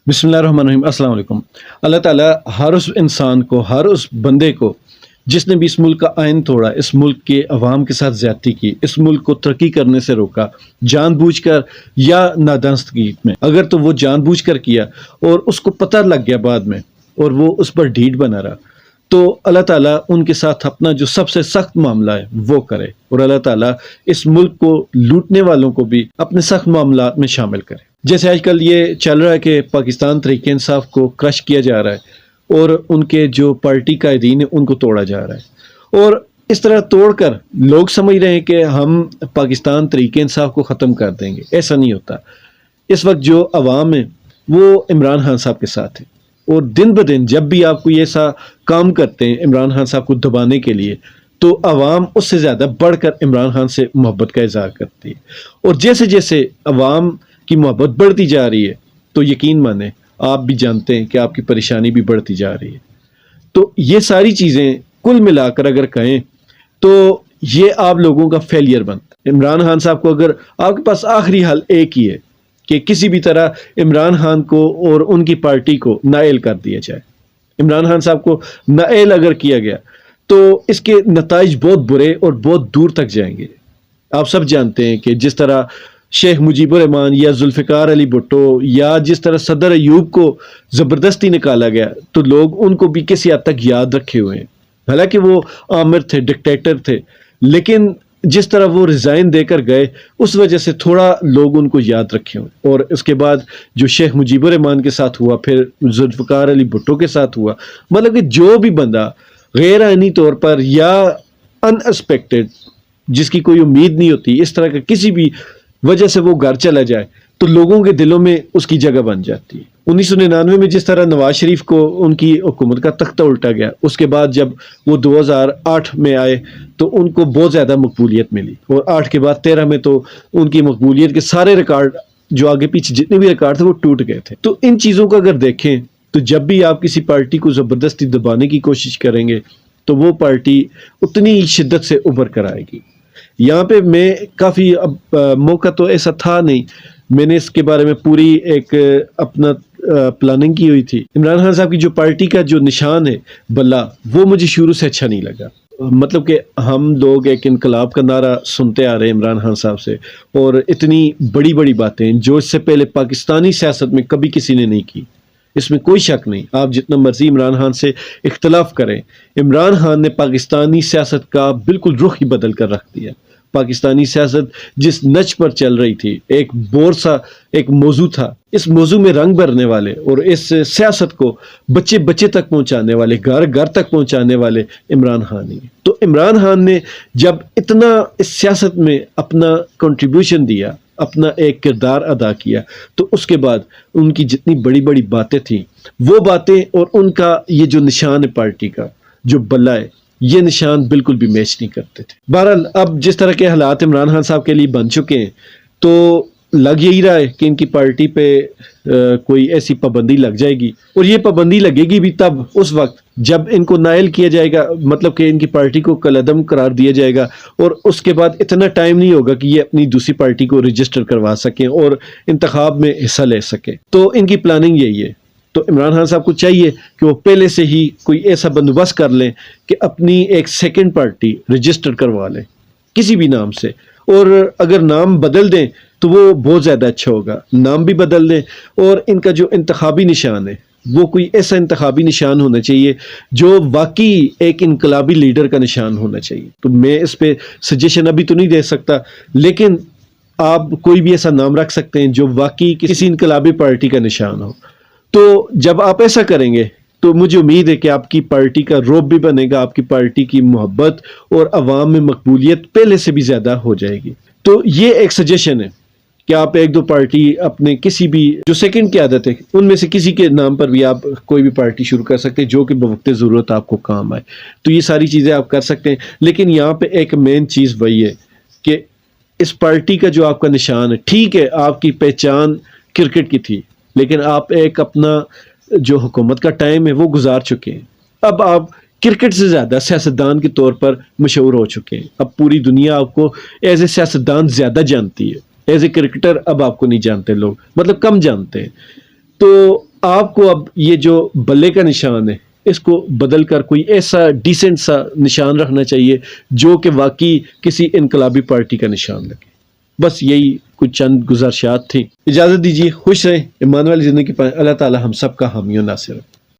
بسم اللہ الرحمن الرحیم۔ السلام علیکم۔ اللہ تعالیٰ ہر اس انسان کو، ہر اس بندے کو جس نے بھی اس ملک کا آئین توڑا، اس ملک کے عوام کے ساتھ زیادتی کی، اس ملک کو ترقی کرنے سے روکا، جان بوجھ کر یا نادانستگی میں، اگر تو وہ جان بوجھ کر کیا اور اس کو پتہ لگ گیا بعد میں اور وہ اس پر ڈھیٹ بنا رہا، تو اللہ تعالیٰ ان کے ساتھ اپنا جو سب سے سخت معاملہ ہے وہ کرے، اور اللہ تعالیٰ اس ملک کو لوٹنے والوں کو بھی اپنے سخت معاملات میں شامل کرے۔ جیسے آج کل یہ چل رہا ہے کہ پاکستان تحریک انصاف کو کرش کیا جا رہا ہے اور ان کے جو پارٹی قائدین ہیں ان کو توڑا جا رہا ہے، اور اس طرح توڑ کر لوگ سمجھ رہے ہیں کہ ہم پاکستان تحریک انصاف کو ختم کر دیں گے۔ ایسا نہیں ہوتا۔ اس وقت جو عوام ہے وہ عمران خان صاحب کے ساتھ ہے، اور دن بدن جب بھی آپ کوئی ایسا کام کرتے ہیں عمران خان صاحب کو دبانے کے لیے، تو عوام اس سے زیادہ بڑھ کر عمران خان سے محبت کا اظہار کرتی ہے، اور جیسے جیسے عوام کی محبت بڑھتی جا رہی ہے تو یقین مانیں آپ بھی جانتے ہیں کہ آپ کی پریشانی بھی بڑھتی جا رہی ہے۔ تو یہ ساری چیزیں کل ملا کر اگر کہیں تو یہ آپ لوگوں کا فیلئر بنتا ہے۔ عمران خان صاحب کو اگر آپ کے پاس آخری حل ایک ہی ہے کہ کسی بھی طرح عمران خان کو اور ان کی پارٹی کو نااہل کر دیا جائے۔ عمران خان صاحب کو نااہل اگر کیا گیا تو اس کے نتائج بہت برے اور بہت دور تک جائیں گے۔ آپ سب جانتے ہیں کہ جس طرح شیخ مجیب الرحمان یا ذوالفقار علی بھٹو یا جس طرح صدر ایوب کو زبردستی نکالا گیا، تو لوگ ان کو بھی کسی حد تک یاد رکھے ہوئے ہیں، حالانکہ وہ آمر تھے، ڈکٹیٹر تھے، لیکن جس طرح وہ ریزائن دے کر گئے اس وجہ سے تھوڑا لوگ ان کو یاد رکھے ہوئے۔ اور اس کے بعد جو شیخ مجیب الرحمان کے ساتھ ہوا، پھر ذوالفقار علی بھٹو کے ساتھ ہوا، مطلب کہ جو بھی بندہ غیر آئینی طور پر یا ان ایکسپیکٹڈ، جس کی کوئی امید نہیں ہوتی، اس طرح کا کسی بھی وجہ سے وہ گھر چلا جائے تو لوگوں کے دلوں میں اس کی جگہ بن جاتی ہے۔ 1999 میں جس طرح نواز شریف کو ان کی حکومت کا تختہ الٹا گیا، اس کے بعد جب وہ 2008 میں آئے تو ان کو بہت زیادہ مقبولیت ملی، اور 8 کے بعد 13 میں تو ان کی مقبولیت کے سارے ریکارڈ جو آگے پیچھے جتنے بھی ریکارڈ تھے وہ ٹوٹ گئے تھے۔ تو ان چیزوں کو اگر دیکھیں تو جب بھی آپ کسی پارٹی کو زبردستی دبانے کی کوشش کریں گے تو وہ پارٹی اتنی شدت سے ابھر کر آئے گی۔ یہاں پہ میں کافی موقع تو ایسا تھا نہیں، میں نے اس کے بارے میں پوری ایک اپنا پلاننگ کی ہوئی تھی۔ عمران خان صاحب کی جو پارٹی کا جو نشان ہے بلہ، وہ مجھے شروع سے اچھا نہیں لگا۔ مطلب کہ ہم لوگ ایک انقلاب کا نعرہ سنتے آ رہے ہیں عمران خان صاحب سے، اور اتنی بڑی بڑی باتیں جو اس سے پہلے پاکستانی سیاست میں کبھی کسی نے نہیں کی، اس میں کوئی شک نہیں۔ آپ جتنا مرضی عمران خان سے اختلاف کریں، عمران خان نے پاکستانی سیاست کا بالکل رخ ہی بدل کر رکھ دیا۔ پاکستانی سیاست جس نچ پر چل رہی تھی، ایک بور سا ایک موضوع تھا، اس موضوع میں رنگ بھرنے والے اور اس سیاست کو بچے بچے تک پہنچانے والے، گھر گھر تک پہنچانے والے عمران خان ہی۔ تو عمران خان نے جب اتنا اس سیاست میں اپنا کنٹریبیوشن دیا، اپنا ایک کردار ادا کیا، تو اس کے بعد ان کی جتنی بڑی بڑی باتیں تھیں، وہ باتیں اور ان کا یہ جو نشان ہے پارٹی کا، جو بلہ ہے، یہ نشان بالکل بھی میچ نہیں کرتے تھے۔ بہرحال اب جس طرح کے حالات عمران خان صاحب کے لیے بن چکے ہیں، تو لگ یہی رہا ہے کہ ان کی پارٹی پہ کوئی ایسی پابندی لگ جائے گی، اور یہ پابندی لگے گی بھی تب اس وقت جب ان کو نائل کیا جائے گا، مطلب کہ ان کی پارٹی کو کالعدم قرار دیا جائے گا، اور اس کے بعد اتنا ٹائم نہیں ہوگا کہ یہ اپنی دوسری پارٹی کو رجسٹر کروا سکیں اور انتخاب میں حصہ لے سکیں۔ تو ان کی پلاننگ یہی ہے۔ تو عمران خان صاحب کو چاہیے کہ وہ پہلے سے ہی کوئی ایسا بندوبست کر لیں کہ اپنی ایک سیکنڈ پارٹی رجسٹر کروا لیں کسی بھی نام سے، اور اگر نام بدل دیں تو وہ بہت زیادہ اچھا ہوگا۔ نام بھی بدل دیں، اور ان کا جو انتخابی نشان ہے وہ کوئی ایسا انتخابی نشان ہونا چاہیے جو واقعی ایک انقلابی لیڈر کا نشان ہونا چاہیے۔ تو میں اس پہ سجیشن ابھی تو نہیں دے سکتا، لیکن آپ کوئی بھی ایسا نام رکھ سکتے ہیں جو واقعی کسی انقلابی پارٹی کا نشان ہو۔ تو جب آپ ایسا کریں گے تو مجھے امید ہے کہ آپ کی پارٹی کا رعب بھی بنے گا، آپ کی پارٹی کی محبت اور عوام میں مقبولیت پہلے سے بھی زیادہ ہو جائے گی۔ تو یہ ایک سجیشن ہے کہ آپ ایک دو پارٹی اپنے کسی بھی جو سیکنڈ کی عادت ہے ان میں سے کسی کے نام پر بھی آپ کوئی بھی پارٹی شروع کر سکتے ہیں جو کہ بوقت ضرورت آپ کو کام آئے۔ تو یہ ساری چیزیں آپ کر سکتے ہیں، لیکن یہاں پہ ایک مین چیز وہی ہے کہ اس پارٹی کا جو آپ کا نشان ہے، ٹھیک ہے آپ کی پہچان کرکٹ کی تھی، لیکن آپ ایک اپنا جو حکومت کا ٹائم ہے وہ گزار چکے ہیں۔ اب آپ کرکٹ سے زیادہ سیاستدان کے طور پر مشہور ہو چکے ہیں۔ اب پوری دنیا آپ کو ایز اے سیاستدان زیادہ جانتی ہے، ایز اے کرکٹر اب آپ کو نہیں جانتے لوگ، مطلب کم جانتے ہیں۔ تو آپ کو اب یہ جو بلے کا نشان ہے اس کو بدل کر کوئی ایسا ڈیسنٹ سا نشان رکھنا چاہیے جو کہ واقعی کسی انقلابی پارٹی کا نشان لگے۔ بس یہی کچھ چند گزارشات تھیں۔ اجازت دیجیے، خوش رہیں، ایمان والی زندگی پائیں۔ اللہ تعالی ہم سب کا حامی و ناصر ہے۔